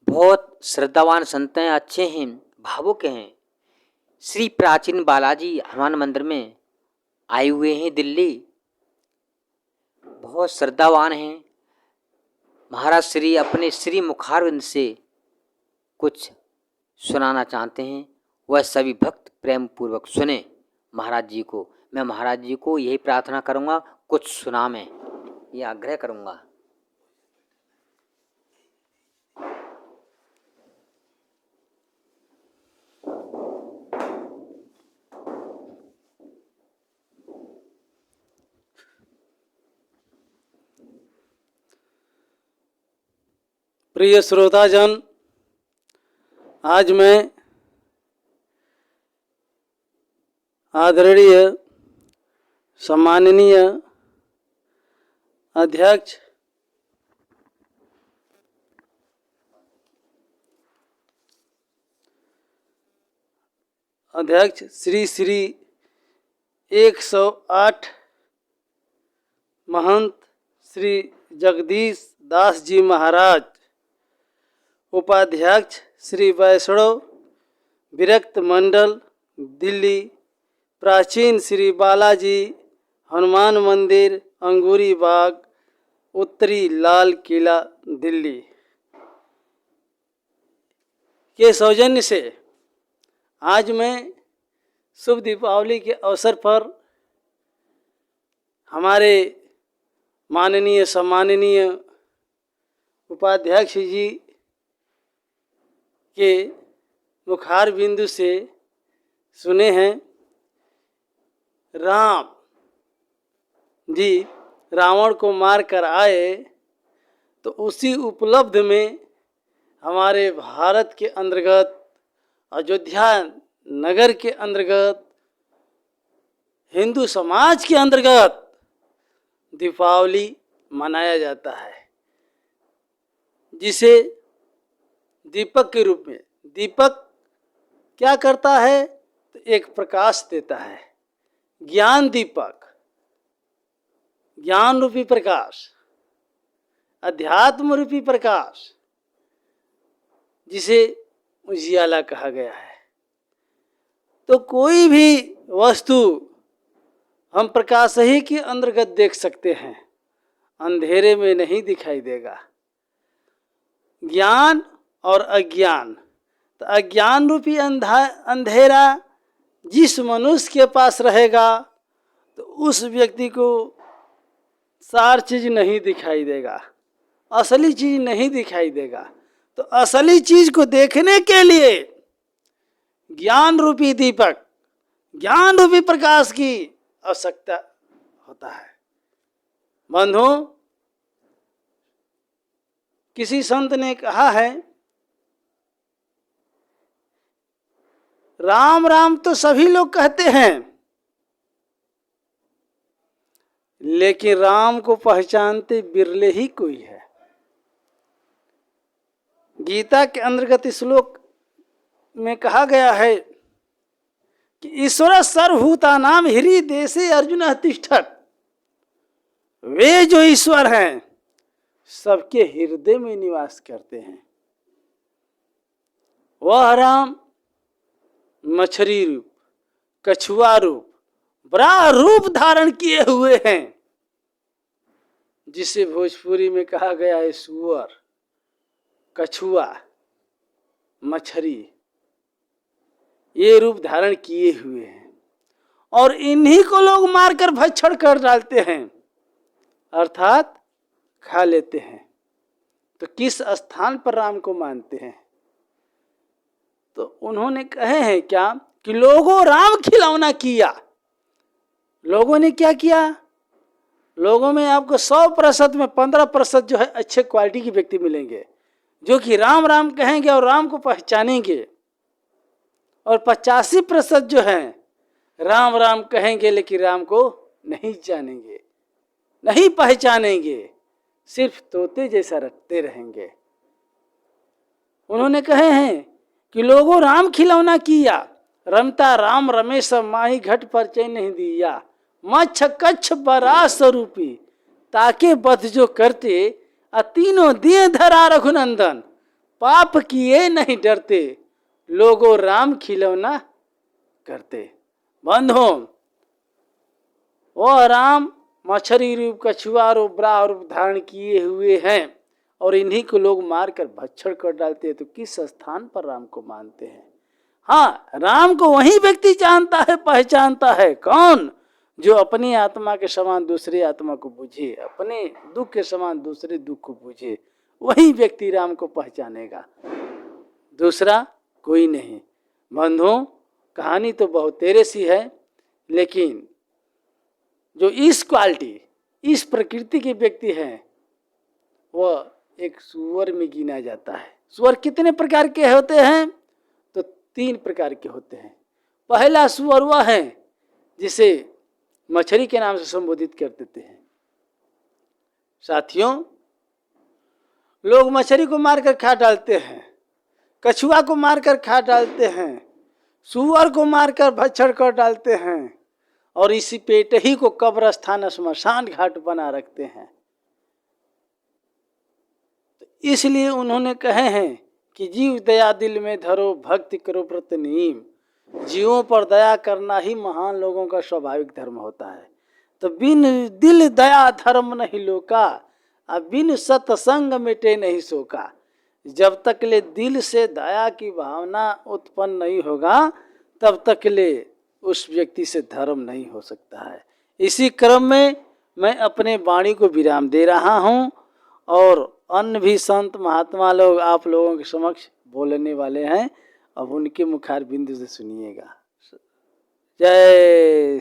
बहुत श्रद्धावान संत हैं, अच्छे हैं, भावुक हैं। श्री प्राचीन बालाजी हनुमान मंदिर में आए हुए हैं दिल्ली। बहुत श्रद्धावान हैं। महाराज श्री अपने श्री मुखारविंद से कुछ सुनाना चाहते हैं। वह सभी भक्त प्रेम पूर्वक सुने महाराज जी को। मैं महाराज जी को यही प्रार्थना करूँगा, कुछ सुना मैं ये आग्रह करूँगा। प्रिय श्रोताजन, आज मैं आदरणीय सम्माननीय अध्यक्ष श्री श्री 108 महंत श्री जगदीश दास जी महाराज, उपाध्यक्ष श्री वैष्णव विरक्त मंडल दिल्ली, प्राचीन श्री बालाजी हनुमान मंदिर अंगूरी बाग, उत्तरी लाल किला दिल्ली के सौजन्य से आज मैं शुभ दीपावली के अवसर पर हमारे माननीय सम्माननीय उपाध्यक्ष जी के मुखार बिंदु से सुने हैं। राम जी रावण को मार कर आए तो उसी उपलब्ध में हमारे भारत के अंतर्गत अयोध्या नगर के अंतर्गत हिंदू समाज के अंतर्गत दीपावली मनाया जाता है, जिसे दीपक के रूप में, दीपक क्या करता है तो एक प्रकाश देता है, ज्ञान दीपक, ज्ञान रूपी प्रकाश, अध्यात्म रूपी प्रकाश, जिसे उजियाला कहा गया है। तो कोई भी वस्तु हम प्रकाश ही के अंतर्गत देख सकते हैं, अंधेरे में नहीं दिखाई देगा। ज्ञान और अज्ञान, तो अज्ञान रूपी अंधेरा जिस मनुष्य के पास रहेगा तो उस व्यक्ति को सार चीज नहीं दिखाई देगा, असली चीज नहीं दिखाई देगा। तो असली चीज को देखने के लिए ज्ञान रूपी दीपक, ज्ञान रूपी प्रकाश की आवश्यकता होता है। बंधु, किसी संत ने कहा है, राम राम तो सभी लोग कहते हैं, लेकिन राम को पहचानते बिरले ही कोई है। गीता के अंतर्गत श्लोक में कहा गया है कि ईश्वर सर्वभूतानां हृदय देशे अर्जुन तिष्ठत्। वे जो ईश्वर हैं सबके हृदय में निवास करते हैं। वह राम मछली रूप, कछुआ रूप, बड़ा रूप धारण किए हुए हैं, जिसे भोजपुरी में कहा गया है सुअर, कछुआ, मछली, ये रूप धारण किए हुए हैं और इन्हीं को लोग मारकर भक्षण कर डालते हैं, अर्थात खा लेते हैं। तो किस स्थान पर राम को मानते हैं? तो उन्होंने कहे हैं क्या कि लोगों राम खिलौना किया। लोगों ने क्या किया? लोगों में आपको 100% में 15% जो है अच्छे क्वालिटी के व्यक्ति मिलेंगे, जो कि राम राम कहेंगे और राम को पहचानेंगे, और 85% जो है राम राम कहेंगे लेकिन राम को नहीं जानेंगे, नहीं पहचानेंगे, सिर्फ तोते जैसा रटते रहेंगे। उन्होंने कहे हैं कि लोगों राम खिलौना किया, रमता राम रमेश माही घट पर चैन नहीं दिया, मच्छ कच्छ बरा स्वरूपी ताके बध जो करते, तीनों दिए धरा रघुनंदन। पाप किए नहीं डरते, लोगों राम खिलौना करते। बंधो, वह राम मछली रूप, कछुआ रूप, बराह रूप धारण किए हुए हैं और इन्हीं को लोग मारकर भक्षण कर डालते हैं। तो किस स्थान पर राम को मानते हैं? हाँ, राम को वही व्यक्ति जानता है, पहचानता है। कौन? जो अपनी आत्मा के समान दूसरी आत्मा को बुझे, अपने दुख के समान दूसरे दुख को बुझे, वही व्यक्ति राम को पहचानेगा, दूसरा कोई नहीं। बंधुओं, कहानी तो बहुत तेरे सी है, लेकिन जो इस क्वालिटी, इस प्रकृति के व्यक्ति हैं, वह एक सूअर में गिना जाता है। सूअर कितने प्रकार के होते हैं? तो 3 प्रकार के होते हैं। पहला सूअर वह है जिसे मछली के नाम से संबोधित कर देते हैं। साथियों, लोग मछली को मारकर खा डालते हैं, कछुआ को मारकर खा डालते हैं, सूअर को मारकर भक्षण कर डालते हैं और इसी पेट ही को कब्रस्थान, श्मशान घाट बना रखते हैं। इसलिए उन्होंने कहे हैं कि जीव दया दिल में धरो, भक्ति करो व्रत नीम। जीवों पर दया करना ही महान लोगों का स्वाभाविक धर्म होता है। तो बिन दिल दया धर्म नहीं लोका, अब बिन सत्संग मिटे नहीं शोका। जब तक ले दिल से दया की भावना उत्पन्न नहीं होगा, तब तक ले उस व्यक्ति से धर्म नहीं हो सकता है। इसी क्रम में मैं अपने वाणी को विराम दे रहा हूँ और अन्य भी संत महात्मा लोग आप लोगों के समक्ष बोलने वाले हैं। अब उनके मुखार बिंदु से सुनिएगा। जय